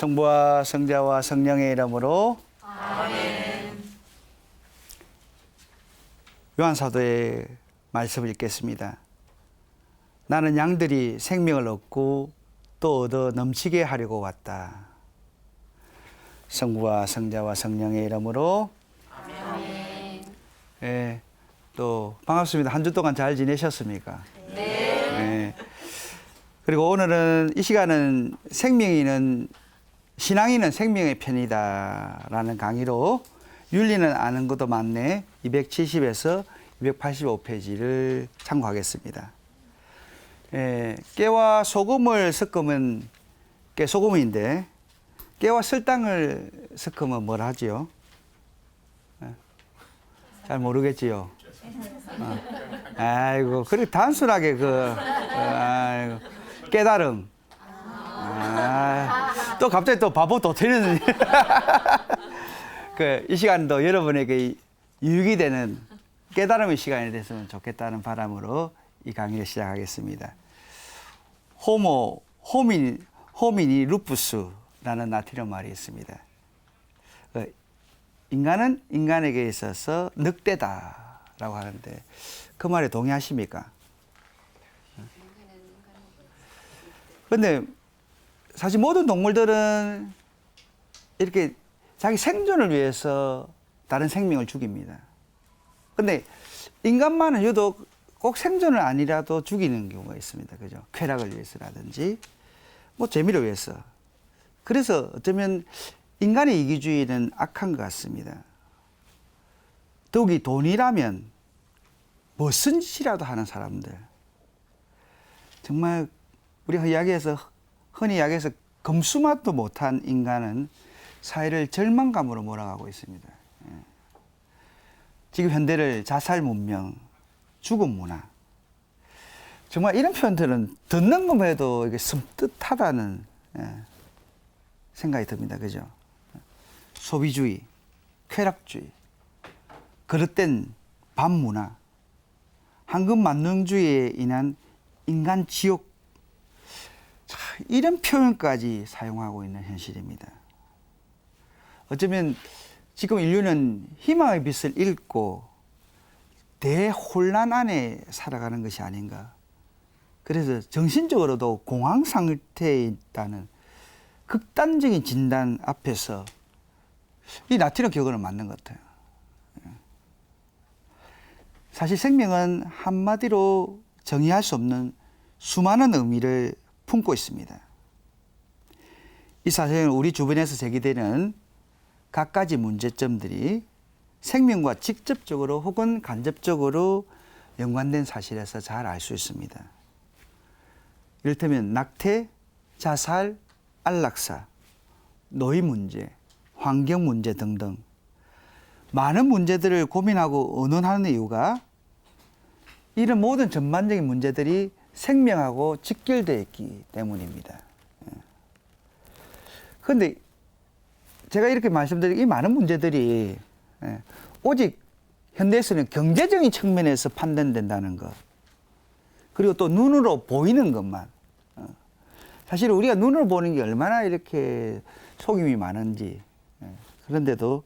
성부와 성자와 성령의 이름으로 아멘. 요한사도의 말씀을 읽겠습니다. 나는 양들이 생명을 얻고 또 얻어 넘치게 하려고 왔다. 성부와 성자와 성령의 이름으로 아멘. 예, 또 반갑습니다. 한 주 동안 잘 지내셨습니까? 네. 그리고 오늘은 이 시간은 신앙인은 생명의 편이다라는 강의로 윤리는 아는 것도 많네 270에서 285페이지를 참고하겠습니다. 깨와 소금을 섞으면 깨소금인데 깨와 설탕을 섞으면 뭘 하지요? 잘 모르겠지요. 아이고, 그렇게 단순하게 아이고, 깨달음. 또 갑자기 또 바보 또 틀리는. 이 시간도 여러분에게 유익이 되는 깨달음의 시간이 됐으면 좋겠다는 바람으로 이 강의를 시작하겠습니다. 호미니 루푸스라는 라틴어 말이 있습니다. 인간은 인간에게 있어서 늑대다라고 하는데 그 말에 동의하십니까? 그런데 사실 모든 동물들은 이렇게 자기 생존을 위해서 다른 생명을 죽입니다. 근데 인간만은 유독 꼭 생존을 아니라도 죽이는 경우가 있습니다. 그죠? 쾌락을 위해서라든지 뭐 재미를 위해서. 그래서 어쩌면 인간의 이기주의는 악한 것 같습니다. 더욱이 돈이라면 무슨 짓이라도 하는 사람들. 정말 우리가 흔히 이야기해서 검수맛도 못한 인간은 사회를 절망감으로 몰아가고 있습니다. 지금 현대를 자살 문명, 죽음 문화. 정말 이런 표현들은 듣는 것만 해도 이게 섬뜩하다는 생각이 듭니다. 그죠? 소비주의, 쾌락주의, 그릇된 반문화, 황금만능주의에 인한 인간 지옥, 이런 표현까지 사용하고 있는 현실입니다. 어쩌면 지금 인류는 희망의 빛을 잃고 대혼란 안에 살아가는 것이 아닌가. 그래서 정신적으로도 공황 상태에 있다는 극단적인 진단 앞에서 이 라틴어 격언은 맞는 것 같아요. 사실 생명은 한마디로 정의할 수 없는 수많은 의미를 품고 있습니다. 이 사실은 우리 주변에서 제기되는 갖가지 문제점들이 생명과 직접적으로 혹은 간접적으로 연관된 사실에서 잘 알 수 있습니다. 이를테면 낙태, 자살, 안락사, 노이 문제, 환경 문제 등등 많은 문제들을 고민하고 의논하는 이유가 이런 모든 전반적인 문제들이 생명하고 직결되어 있기 때문입니다. 그런데 제가 이렇게 말씀드린 이 많은 문제들이 오직 현대에서는 경제적인 측면에서 판단된다는 것, 그리고 또 눈으로 보이는 것만. 사실 우리가 눈으로 보는 게 얼마나 이렇게 속임이 많은지, 그런데도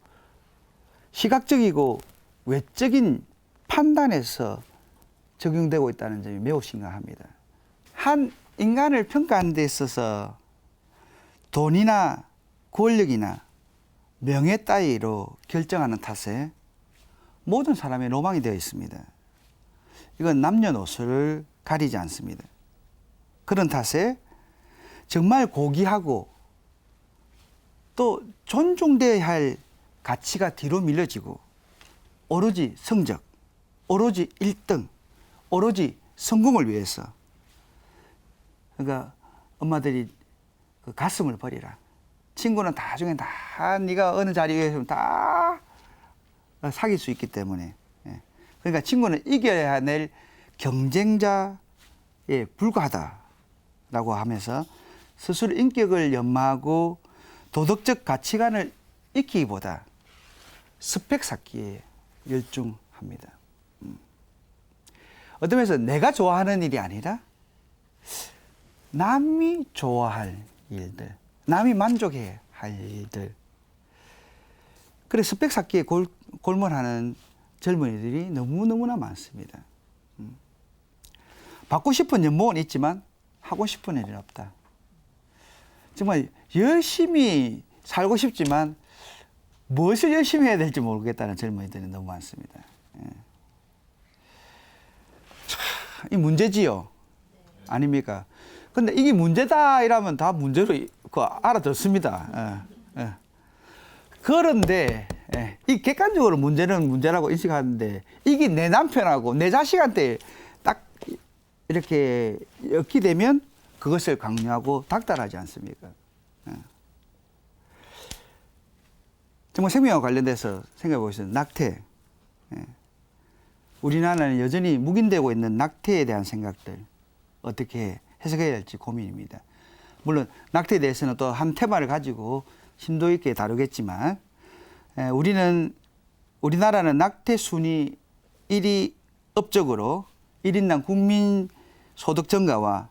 시각적이고 외적인 판단에서 적용되고 있다는 점이 매우 심각합니다. 한 인간을 평가하는 데 있어서 돈이나 권력이나 명예 따위로 결정하는 탓에 모든 사람의 로망이 되어 있습니다. 이건 남녀노소를 가리지 않습니다. 그런 탓에 정말 고귀하고 또 존중되어야 할 가치가 뒤로 밀려지고 오로지 성적, 오로지 1등, 오로지 성공을 위해서, 그러니까 엄마들이 그 가슴을 버리라. 친구는 나중에 다 네가 어느 자리에 있으면 다 사귈 수 있기 때문에. 그러니까 친구는 이겨야 낼 경쟁자에 불과하다라고 하면서 스스로 인격을 연마하고 도덕적 가치관을 익히기보다 스펙 쌓기에 열중합니다. 어떤 면에서 내가 좋아하는 일이 아니라 남이 좋아할 일들, 남이 만족해 할 일들. 그래 스펙 쌓기에 골몰하는 젊은이들이 너무너무나 많습니다. 받고 싶은 연봉은 있지만 하고 싶은 일은 없다. 정말 열심히 살고 싶지만 무엇을 열심히 해야 될지 모르겠다는 젊은이들이 너무 많습니다. 이 문제지요. 아닙니까? 근데 이게 문제다 이러면 다 문제로 알아듣습니다. 그런데 이 객관적으로 문제는 문제라고 인식하는데 이게 내 남편하고 내 자식한테 딱 이렇게 엮이 되면 그것을 강요하고 닥달하지 않습니까? 정말 생명과 관련돼서 생각해 보시면 낙태. 우리나라는 여전히 묵인되고 있는 낙태에 대한 생각들 어떻게 해석해야 할지 고민입니다. 물론 낙태에 대해서는 또 한 테마를 가지고 심도 있게 다루겠지만 우리나라는 낙태 순위 1위 업적으로 1인당 국민 소득 증가와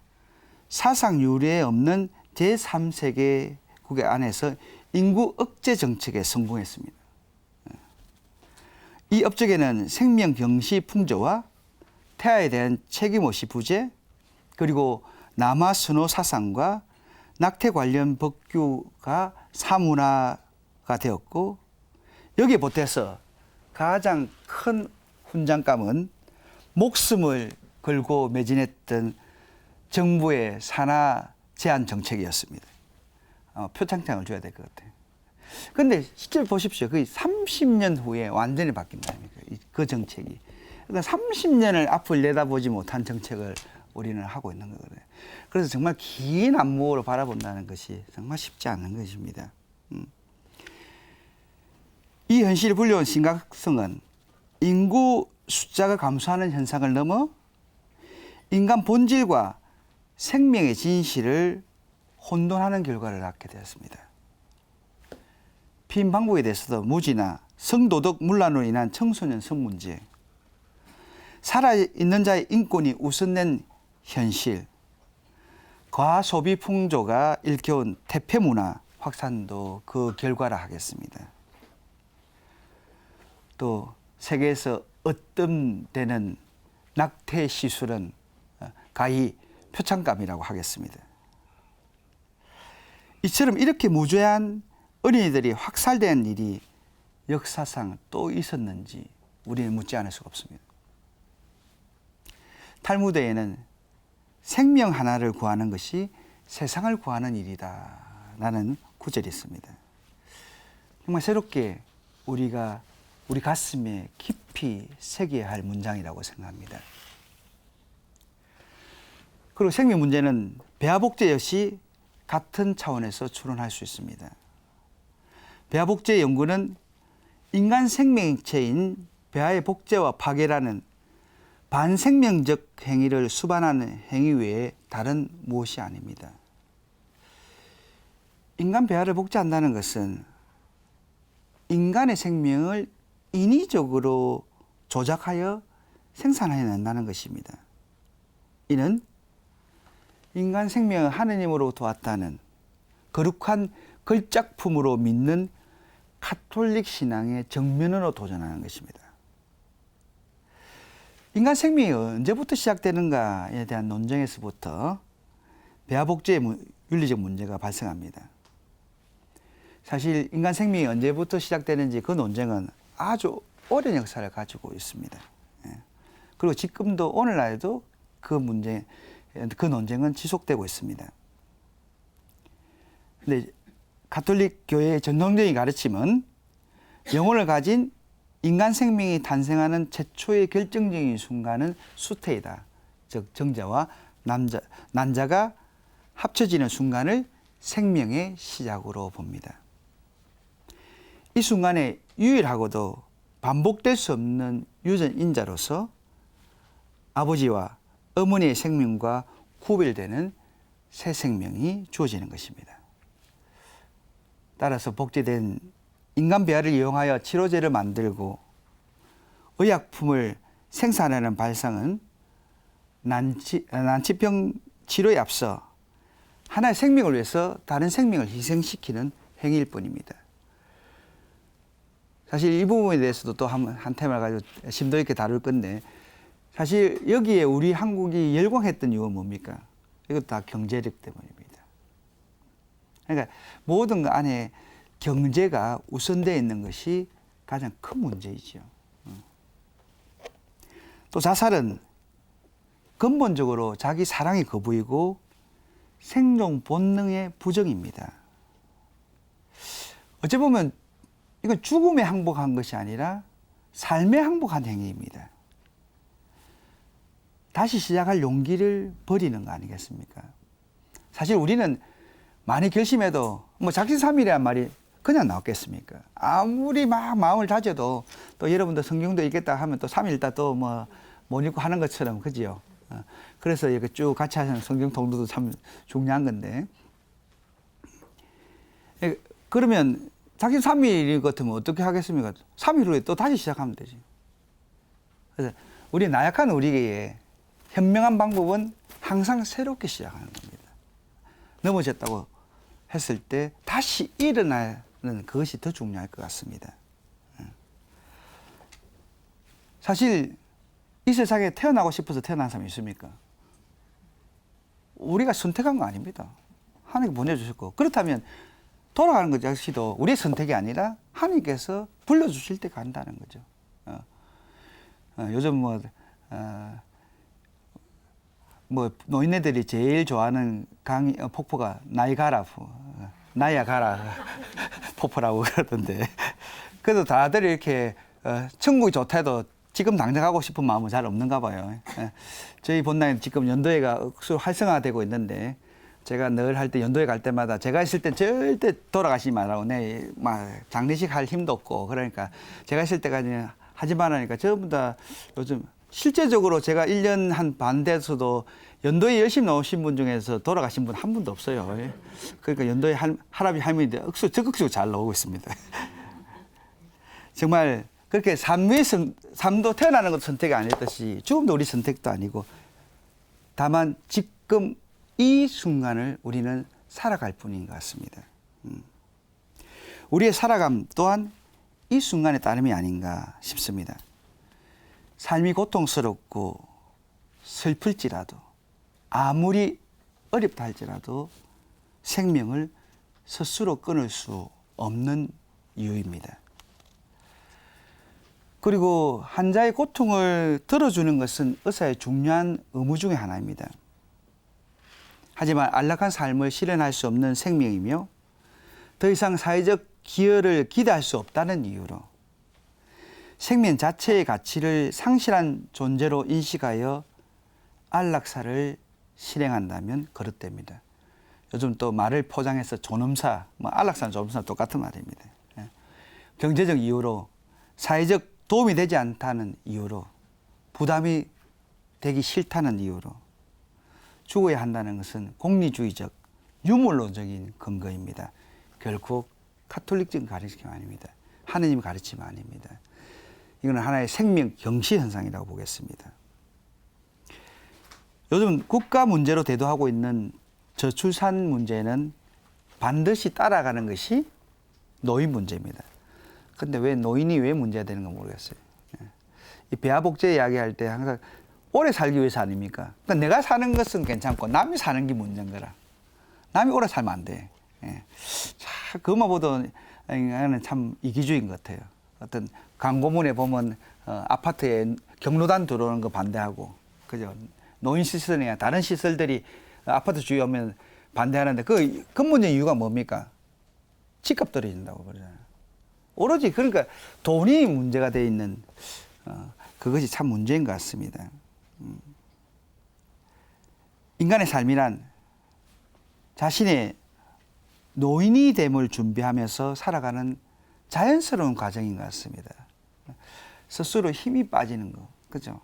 사상 유례에 없는 제3세계국의 안에서 인구 억제 정책에 성공했습니다. 이 업적에는 생명 경시 풍조와 태아에 대한 책임없이 부재, 그리고 남아 선호 사상과 낙태 관련 법규가 사문화가 되었고, 여기에 보태서 가장 큰 훈장감은 목숨을 걸고 매진했던 정부의 산하 제한 정책이었습니다. 표창장을 줘야 될 것 같아요. 그런데 실제로 보십시오. 거의 30년 후에 완전히 바뀐다. 그 정책이. 그러니까 30년을 앞을 내다보지 못한 정책을 우리는 하고 있는 거거든요. 그래서 정말 긴 안목으로 바라본다는 것이 정말 쉽지 않은 것입니다. 이 현실이 불려온 심각성은 인구 숫자가 감소하는 현상을 넘어 인간 본질과 생명의 진실을 혼돈하는 결과를 낳게 되었습니다. 피임 방법에 대해서도 무지나 성도덕 문란으로 인한 청소년 성문제, 살아있는 자의 인권이 우선된 현실, 과소비 풍조가 일깨운 태폐문화 확산도 그 결과라 하겠습니다. 또 세계에서 얻음되는 낙태 시술은 가히 표창감이라고 하겠습니다. 이처럼 이렇게 무죄한 어린이들이 확살된 일이 역사상 또 있었는지 우리는 묻지 않을 수가 없습니다. 탈무드에는 생명 하나를 구하는 것이 세상을 구하는 일이다 라는 구절이 있습니다. 정말 새롭게 우리가 우리 가슴에 깊이 새겨야 할 문장이라고 생각합니다. 그리고 생명 문제는 배아복제 역시 같은 차원에서 추론할 수 있습니다. 배아복제 연구는 인간 생명체인 배아의 복제와 파괴라는 반생명적 행위를 수반하는 행위 외에 다른 무엇이 아닙니다. 인간 배아를 복제한다는 것은 인간의 생명을 인위적으로 조작하여 생산해낸다는 것입니다. 이는 인간 생명은 하느님으로부터 왔다는 거룩한 걸작품으로 믿는 카톨릭 신앙의 정면으로 도전하는 것입니다. 인간 생명이 언제부터 시작되는가에 대한 논쟁에서부터 배아복제의 윤리적 문제가 발생합니다. 사실 인간 생명이 언제부터 시작되는지 그 논쟁은 아주 오랜 역사를 가지고 있습니다. 그리고 지금도 오늘날에도 그 논쟁은 지속되고 있습니다. 근데 가톨릭 교회의 전통적인 가르침은 영혼을 가진 인간 생명이 탄생하는 최초의 결정적인 순간은 수태이다. 즉 정자와 난자가 합쳐지는 순간을 생명의 시작으로 봅니다. 이 순간에 유일하고도 반복될 수 없는 유전인자로서 아버지와 어머니의 생명과 구별되는 새 생명이 주어지는 것입니다. 따라서 복제된 인간 배아를 이용하여 치료제를 만들고 의약품을 생산하는 발상은 난치병 치료에 앞서 하나의 생명을 위해서 다른 생명을 희생시키는 행위일 뿐입니다. 사실 이 부분에 대해서도 또 한 테마를 가지고 심도 있게 다룰 건데, 사실 여기에 우리 한국이 열광했던 이유가 뭡니까? 이것도 다 경제력 때문입니다. 그러니까 모든 것 안에 경제가 우선되어 있는 것이 가장 큰 문제이죠. 또 자살은 근본적으로 자기 사랑의 거부이고 생존 본능의 부정입니다. 어찌 보면 이건 죽음에 항복한 것이 아니라 삶에 항복한 행위입니다. 다시 시작할 용기를 버리는 거 아니겠습니까? 사실 우리는 많이 결심해도 뭐 작심삼일이란 말이 그냥 나왔겠습니까? 아무리 막 마음을 다져도 또 여러분도 성경도 읽겠다 하면 또 3일 있다 또 뭐 못 읽고 하는 것처럼, 그지요? 그래서 이렇게 쭉 같이 하시는 성경 통도도 참 중요한 건데, 그러면 작심삼일 같으면 어떻게 하겠습니까? 3일 후에 또 다시 시작하면 되지. 그래서 우리 나약한 우리에게 현명한 방법은 항상 새롭게 시작하는 겁니다. 넘어졌다고 했을 때 다시 일어나는 그것이 더 중요할 것 같습니다. 사실 이 세상에 태어나고 싶어서 태어난 사람이 있습니까? 우리가 선택한 거 아닙니다. 하나님께 보내주셨고, 그렇다면 돌아가는 것 역시도 우리의 선택이 아니라 하나님께서 불러주실 때 간다는 거죠. 요즘 노인네들이 제일 좋아하는 폭포가 나이아가라 폭포라고 그러던데, 그래도 다들 이렇게 천국이 좋다 해도 지금 당장 가고 싶은 마음은 잘 없는가 봐요. 저희 본당에 지금 연도회가 억수로 활성화되고 있는데, 제가 늘 할 때 연도회 갈 때마다 제가 있을 땐 절대 돌아가시지 말라고, 막 장례식 할 힘도 없고, 그러니까 제가 있을 때까지 하지 말라니까 전부 다 요즘 실제적으로 제가 1년 한 반 돼서도 연도에 열심히 나오신 분 중에서 돌아가신 분 한 분도 없어요. 그러니까 연도에 할아버지 할머니들 적극적으로 잘 나오고 있습니다. 정말 그렇게 삶도 태어나는 것도 선택이 아니었듯이 죽음도 우리 선택도 아니고, 다만 지금 이 순간을 우리는 살아갈 뿐인 것 같습니다. 우리의 살아감 또한 이 순간의 따름이 아닌가 싶습니다. 삶이 고통스럽고 슬플지라도, 아무리 어렵다 할지라도 생명을 스스로 끊을 수 없는 이유입니다. 그리고 환자의 고통을 들어주는 것은 의사의 중요한 의무 중에 하나입니다. 하지만 안락한 삶을 실현할 수 없는 생명이며 더 이상 사회적 기여를 기대할 수 없다는 이유로 생명 자체의 가치를 상실한 존재로 인식하여 안락사를 실행한다면 그릇됩니다. 요즘 또 말을 포장해서 존엄사, 안락사는 존엄사 똑같은 말입니다. 경제적 이유로, 사회적 도움이 되지 않다는 이유로, 부담이 되기 싫다는 이유로 죽어야 한다는 것은 공리주의적, 유물론적인 근거입니다. 결국 카톨릭적인 가르침 아닙니다. 하느님 가르침 아닙니다. 이건 하나의 생명 경시 현상이라고 보겠습니다. 요즘 국가 문제로 대두하고 있는 저출산 문제는 반드시 따라가는 것이 노인 문제입니다. 근데 왜 노인이 왜 문제가 되는 か모르겠어요. 이 배아복제 이야기할 때 항상 오래 살기 위해서 아닙니까? 그러니까 내가 사는 것은 괜찮고 남이 사는 게 문제인 거라. 남이 오래 살면 안 돼. 자, 그것만 봐도 나는 참 이기주의인 것 같아요. 어떤 광고문에 보면 아파트에 경로단 들어오는 거 반대하고, 그죠? 노인 시설이나 다른 시설들이 아파트 주위에 오면 반대하는데 그 근본적인 이유가 뭡니까? 집값 떨어진다고 그러잖아요. 오로지 그러니까 돈이 문제가 돼 있는 그것이 참 문제인 것 같습니다. 인간의 삶이란 자신의 노인이 됨을 준비하면서 살아가는 자연스러운 과정인 것 같습니다. 스스로 힘이 빠지는 거, 그죠?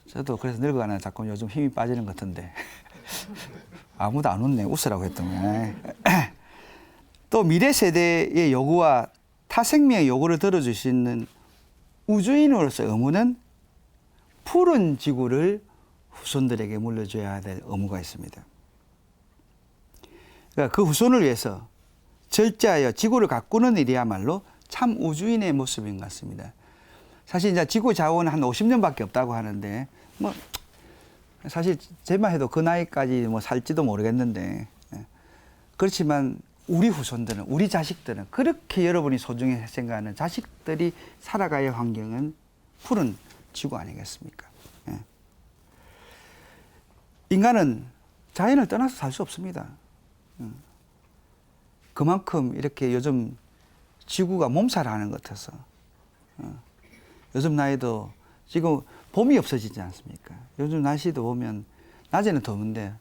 저도 그래서 늙어가는 자꾸 요즘 힘이 빠지는 것 같은데 아무도 안 웃네. 웃으라고 했더니. 또 미래 세대의 요구와 타 생명의 요구를 들어주시는 우주인으로서의 의무는 푸른 지구를 후손들에게 물려줘야 될 의무가 있습니다. 그러니까 그 후손을 위해서 절제하여 지구를 가꾸는 일이야말로 참 우주인의 모습인 것 같습니다. 사실 이제 지구 자원은 한 50년밖에 없다고 하는데 뭐 사실 제만 해도 그 나이까지 뭐 살지도 모르겠는데 그렇지만 우리 후손들은 우리 자식들은 그렇게 여러분이 소중히 생각하는 자식들이 살아가야 할 환경은 푸른 지구 아니겠습니까? 인간은 자연을 떠나서 살 수 없습니다. 그만큼 이렇게 요즘 지구가 몸살하는 것 같아서 요즘 나이도 지금 봄이 없어지지 않습니까? 요즘 날씨도 보면 낮에는 더운데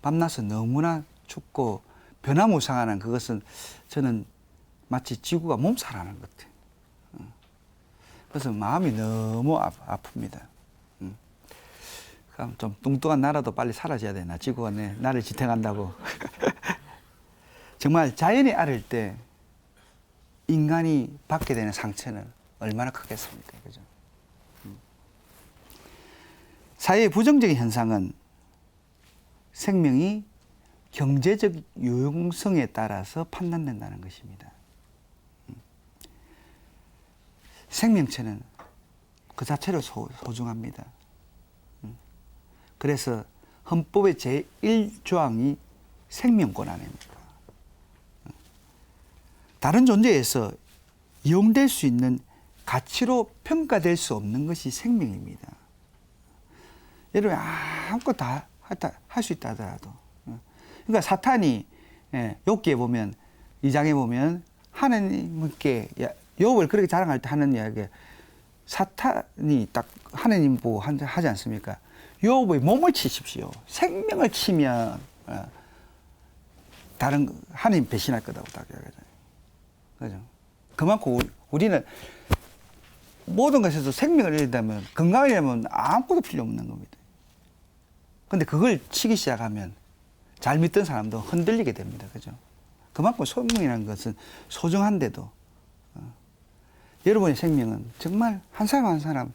밤낮은 너무나 춥고 변화무쌍하는 그것은 저는 마치 지구가 몸살하는 것 같아요. 그래서 마음이 너무 아픕니다. 그럼 좀 뚱뚱한 나라도 빨리 사라져야 되나? 지구가 나를 지탱한다고. 정말 자연이 앓을 때 인간이 받게 되는 상처는 얼마나 크겠습니까? 그죠? 사회의 부정적인 현상은 생명이 경제적 유용성에 따라서 판단된다는 것입니다. 생명체는 그 자체로 소중합니다. 그래서 헌법의 제1조항이 생명권 아닙니까? 다른 존재에서 이용될 수 있는 가치로 평가될 수 없는 것이 생명입니다. 여러분 아무것도 다 할 수 있다 하더라도 그러니까 사탄이 욥기에 보면 2장에 보면 하나님께 욥을 그렇게 자랑할 때 하는 이야기 사탄이 딱 하나님 보고 하지 않습니까? 욥의 몸을 치십시오. 생명을 치면 다른 하나님 배신할 거다고 딱 이야기하잖아요. 그죠? 그만큼 우리는 모든 것에서 생명을 잃다면 건강을 잃으면 아무것도 필요 없는 겁니다. 근데 그걸 치기 시작하면 잘 믿던 사람도 흔들리게 됩니다. 그죠? 그만큼 생명이라는 것은 소중한데도 여러분의 생명은 정말 한 사람 한 사람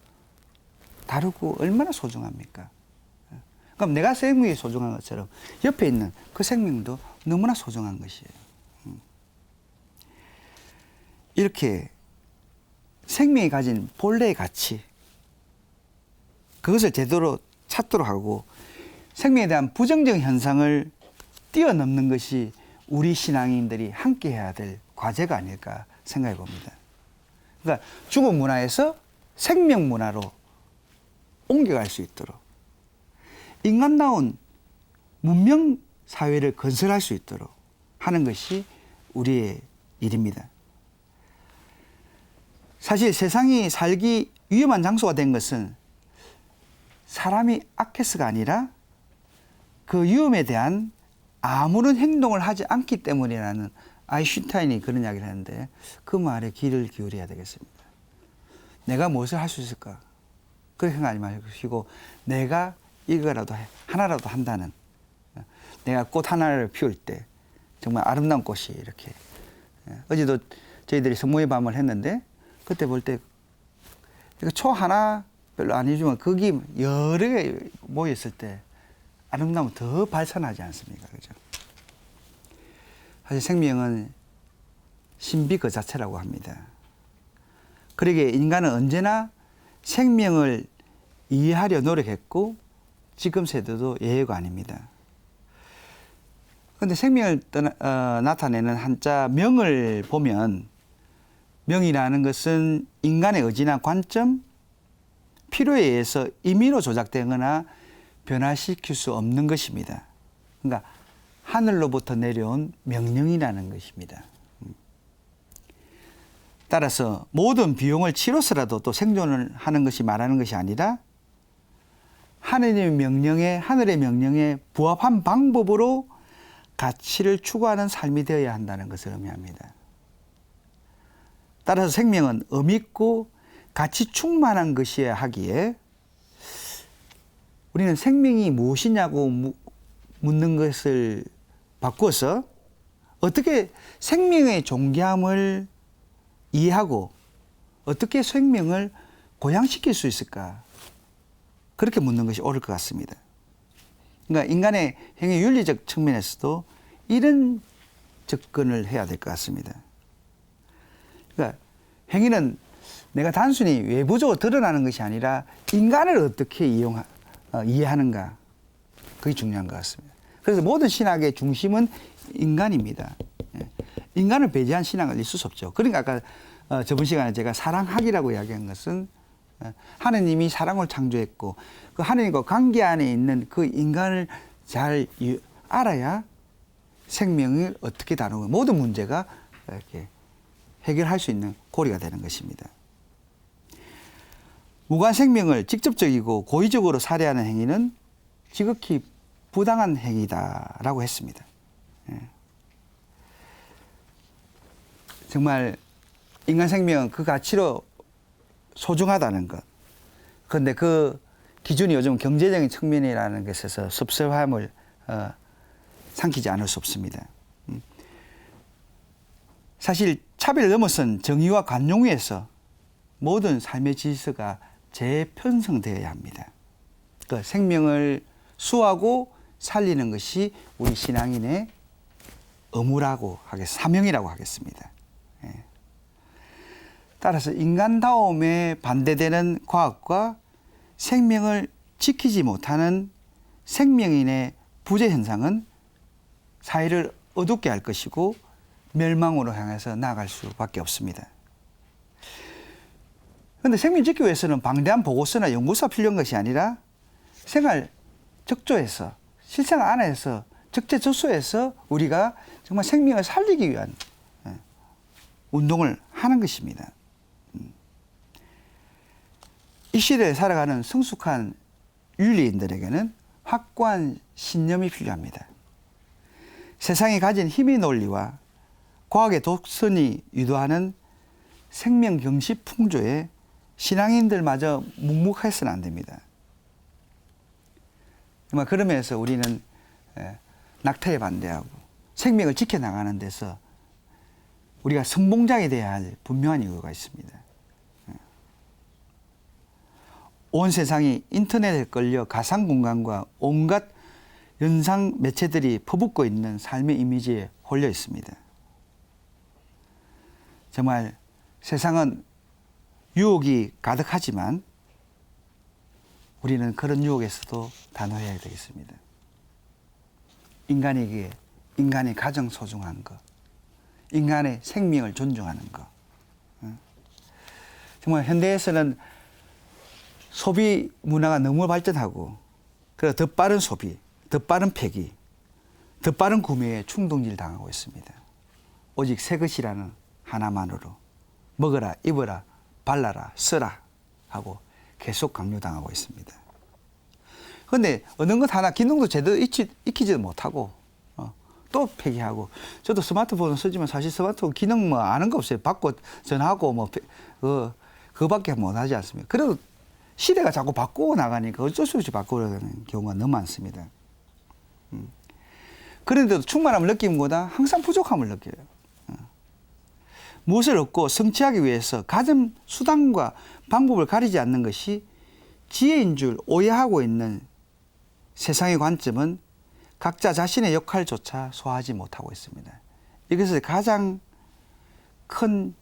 다르고 얼마나 소중합니까? 그럼 내가 생명이 소중한 것처럼 옆에 있는 그 생명도 너무나 소중한 것이에요. 이렇게 생명이 가진 본래의 가치, 그것을 제대로 찾도록 하고 생명에 대한 부정적 현상을 뛰어넘는 것이 우리 신앙인들이 함께 해야 될 과제가 아닐까 생각해 봅니다. 그러니까 죽은 문화에서 생명 문화로 옮겨갈 수 있도록 인간다운 문명 사회를 건설할 수 있도록 하는 것이 우리의 일입니다. 사실 세상이 살기 위험한 장소가 된 것은 사람이 악해서가 아니라 그 위험에 대한 아무런 행동을 하지 않기 때문이라는 아인슈타인이 그런 이야기를 하는데 그 말에 귀를 기울여야 되겠습니다. 내가 무엇을 할 수 있을까? 그렇게 생각하지 마시고 내가 이거라도 하나라도 한다는, 내가 꽃 하나를 피울 때 정말 아름다운 꽃이 이렇게, 어제도 저희들이 성모의 밤을 했는데 그때 볼 때 초 하나 별로 아니지만 거기 여러 개 모였을 때 아름다움은 더 발산하지 않습니까? 그죠? 사실 생명은 신비 그 자체라고 합니다. 그러기에 인간은 언제나 생명을 이해하려 노력했고 지금 세대도 예외가 아닙니다. 그런데 생명을 나타내는 한자 명을 보면 명이라는 것은 인간의 의지나 관점, 필요에 의해서 임의로 조작되거나 변화시킬 수 없는 것입니다. 그러니까 하늘로부터 내려온 명령이라는 것입니다. 따라서 모든 비용을 치러서라도 또 생존을 하는 것이 말하는 것이 아니라 하느님의 명령에, 하늘의 명령에 부합한 방법으로 가치를 추구하는 삶이 되어야 한다는 것을 의미합니다. 따라서 생명은 의미 있고 가치 충만한 것이어야 하기에 우리는 생명이 무엇이냐고 묻는 것을 바꾸어서 어떻게 생명의 존귀함을 이해하고 어떻게 생명을 고양시킬 수 있을까? 그렇게 묻는 것이 옳을 것 같습니다. 그러니까 인간의 행위 윤리적 측면에서도 이런 접근을 해야 될 것 같습니다. 그러니까 행위는 내가 단순히 외부적으로 드러나는 것이 아니라 인간을 어떻게 이해하는가, 그게 중요한 것 같습니다. 그래서 모든 신학의 중심은 인간입니다. 예. 인간을 배제한 신학은 있을 수 없죠. 그러니까 아까 저번 시간에 제가 사랑학이라고 이야기한 것은 하느님이 사랑을 창조했고 그 하느님과 관계 안에 있는 그 인간을 잘 알아야 생명을 어떻게 다루는 모든 문제가 이렇게 해결할 수 있는 고리가 되는 것입니다. 무관 생명을 직접적이고 고의적으로 살해하는 행위는 지극히 부당한 행위다라고 했습니다. 예. 정말 인간 생명은 그 가치로 소중하다는 것. 그런데 그 기준이 요즘 경제적인 측면이라는 것에서 섭섭함을 삼키지 않을 수 없습니다. 사실 차별을 넘어선 정의와 관용 위에서 모든 삶의 질서가 재편성되어야 합니다. 그 생명을 수하고 살리는 것이 우리 신앙인의 의무라고 사명이라고 하겠습니다. 예. 따라서 인간다움에 반대되는 과학과 생명을 지키지 못하는 생명인의 부재 현상은 사회를 어둡게 할 것이고 멸망으로 향해서 나아갈 수밖에 없습니다. 그런데 생명 지키기 위해서는 방대한 보고서나 연구소가 필요한 것이 아니라 생활 적조에서 실생활 안에서 적재적소에서 우리가 정말 생명을 살리기 위한 운동을 하는 것입니다. 이 시대에 살아가는 성숙한 윤리인들에게는 확고한 신념이 필요합니다. 세상이 가진 힘의 논리와 과학의 독선이 유도하는 생명 경시 풍조에 신앙인들마저 묵묵해서는 안 됩니다. 정말 그러면서 우리는 낙태에 반대하고 생명을 지켜나가는 데서 우리가 선봉장이 되어야 할 분명한 이유가 있습니다. 온 세상이 인터넷에 끌려 가상 공간과 온갖 연상 매체들이 퍼붓고 있는 삶의 이미지에 홀려 있습니다. 정말 세상은 유혹이 가득하지만 우리는 그런 유혹에서도 단호해야 되겠습니다. 인간에게 인간의 가장 소중한 것, 인간의 생명을 존중하는 것. 정말 현대에서는 소비 문화가 너무 발전하고 그래서 더 빠른 소비, 더 빠른 폐기, 더 빠른 구매에 충동질 당하고 있습니다. 오직 새 것이라는 하나만으로 먹어라, 입어라, 발라라, 써라 하고 계속 강요당하고 있습니다. 그런데 어느 것 하나 기능도 제대로 익히지도 못하고 또 폐기하고, 저도 스마트폰을 쓰지만 사실 스마트폰 기능 뭐 아는 거 없어요. 받고 전화하고 뭐 그거밖에 못 하지 않습니까? 그래도 시대가 자꾸 바꾸고 나가니까 어쩔 수 없이 바꾸려는 경우가 너무 많습니다. 그런데도 충만함을 느끼기보다 항상 부족함을 느껴요. 무엇을 얻고 성취하기 위해서 가진 수단과 방법을 가리지 않는 것이 지혜인 줄 오해하고 있는 세상의 관점은 각자 자신의 역할조차 소화하지 못하고 있습니다. 이것을 가장 큰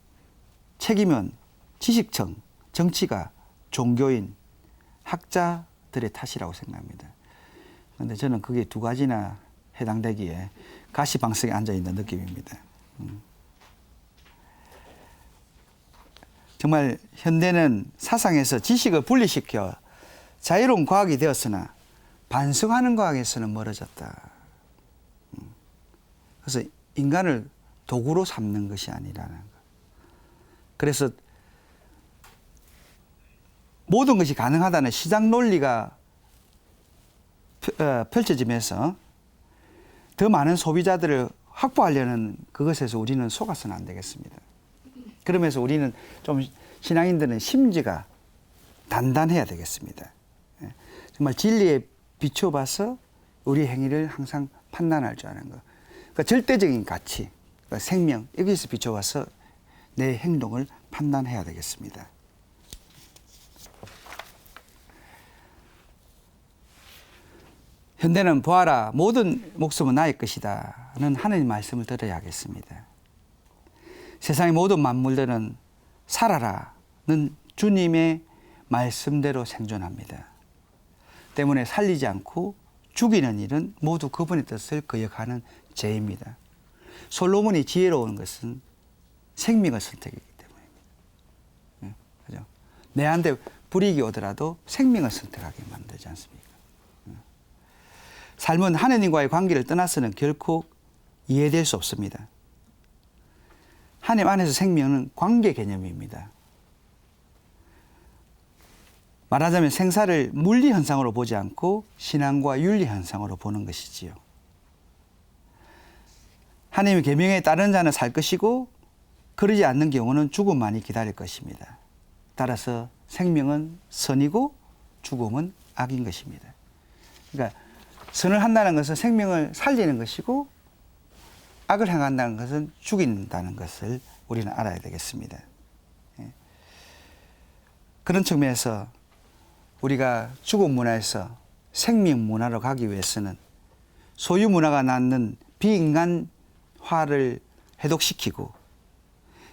책임은 지식청, 정치가, 종교인, 학자들의 탓이라고 생각합니다. 그런데 저는 그게 두 가지나 해당되기에 가시방석에 앉아있는 느낌입니다. 정말 현대는 사상에서 지식을 분리시켜 자유로운 과학이 되었으나 반성하는 과학에서는 멀어졌다. 그래서 인간을 도구로 삼는 것이 아니라는 것. 그래서 모든 것이 가능하다는 시장 논리가 펼쳐지면서 더 많은 소비자들을 확보하려는 그것에서 우리는 속아서는 안 되겠습니다. 그러면서 우리는 좀 신앙인들은 심지가 단단해야 되겠습니다. 정말 진리에 비춰봐서 우리 행위를 항상 판단할 줄 아는 것. 그러니까 절대적인 가치, 그러니까 생명, 여기서 비춰봐서 내 행동을 판단해야 되겠습니다. 현대는 보아라 모든 목숨은 나의 것이다는 하나님 말씀을 들어야 하겠습니다. 세상의 모든 만물들은 살아라는 주님의 말씀대로 생존합니다. 때문에 살리지 않고 죽이는 일은 모두 그분의 뜻을 거역하는 죄입니다. 솔로몬이 지혜로운 것은 생명을 선택이기 때문입니다. 그죠? 내한테 불이익이 오더라도 생명을 선택하게 만들지 않습니까? 삶은 하나님과의 관계를 떠나서는 결코 이해될 수 없습니다. 하나님 안에서 생명은 관계 개념입니다. 말하자면 생사를 물리 현상으로 보지 않고 신앙과 윤리 현상으로 보는 것이지요. 하나님의 계명에 따른 자는 살 것이고 그러지 않는 경우는 죽음만이 기다릴 것입니다. 따라서 생명은 선이고 죽음은 악인 것입니다. 그러니까 선을 한다는 것은 생명을 살리는 것이고 악을 행한다는 것은 죽인다는 것을 우리는 알아야 되겠습니다. 그런 측면에서 우리가 죽음 문화에서 생명 문화로 가기 위해서는 소유 문화가 낳는 비인간화를 해독시키고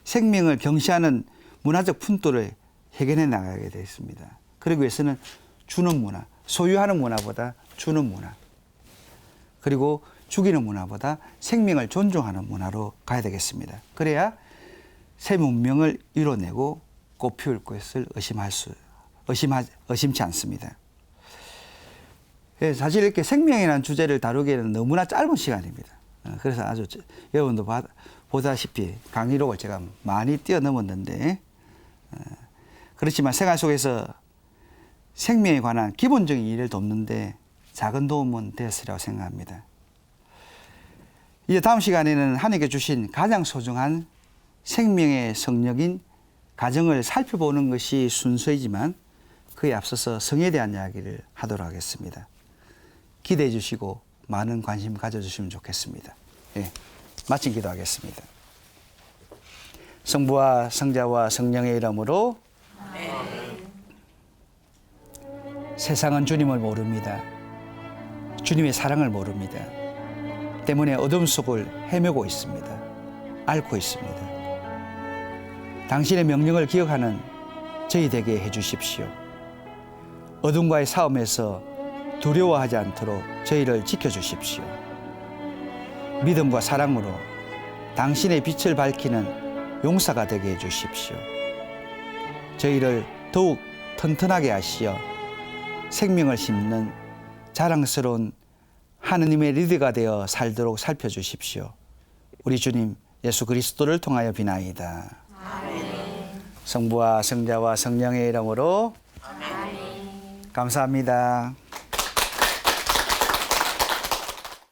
생명을 경시하는 문화적 풍토를 해결해 나가게 되어 있습니다. 그러기 위해서는 주는 문화, 소유하는 문화보다 주는 문화, 그리고 죽이는 문화보다 생명을 존중하는 문화로 가야 되겠습니다. 그래야 새 문명을 이뤄내고 꽃피울 것을 의심치 않습니다. 사실 이렇게 생명이라는 주제를 다루기에는 너무나 짧은 시간입니다. 그래서 아주 여러분도 보다시피 강의록을 제가 많이 뛰어넘었는데, 그렇지만 생활 속에서 생명에 관한 기본적인 일을 돕는데 작은 도움은 되었으리라고 생각합니다. 이제 다음 시간에는 하나님께 주신 가장 소중한 생명의 성력인 가정을 살펴보는 것이 순서이지만 그에 앞서서 성에 대한 이야기를 하도록 하겠습니다. 기대해 주시고 많은 관심 가져주시면 좋겠습니다. 예, 마친 기도하겠습니다. 성부와 성자와 성령의 이름으로 세상은 주님을 모릅니다. 주님의 사랑을 모릅니다. 때문에 어둠 속을 헤매고 있습니다. 앓고 있습니다. 당신의 명령을 기억하는 저희 되게 해주십시오. 어둠과의 싸움에서 두려워하지 않도록 저희를 지켜주십시오. 믿음과 사랑으로 당신의 빛을 밝히는 용사가 되게 해주십시오. 저희를 더욱 튼튼하게 하시어 생명을 심는 자랑스러운 하느님의 리더가 되어 살도록 살펴주십시오. 우리 주님 예수 그리스도를 통하여 비나이다. 아멘. 성부와 성자와 성령의 이름으로 아멘. 감사합니다.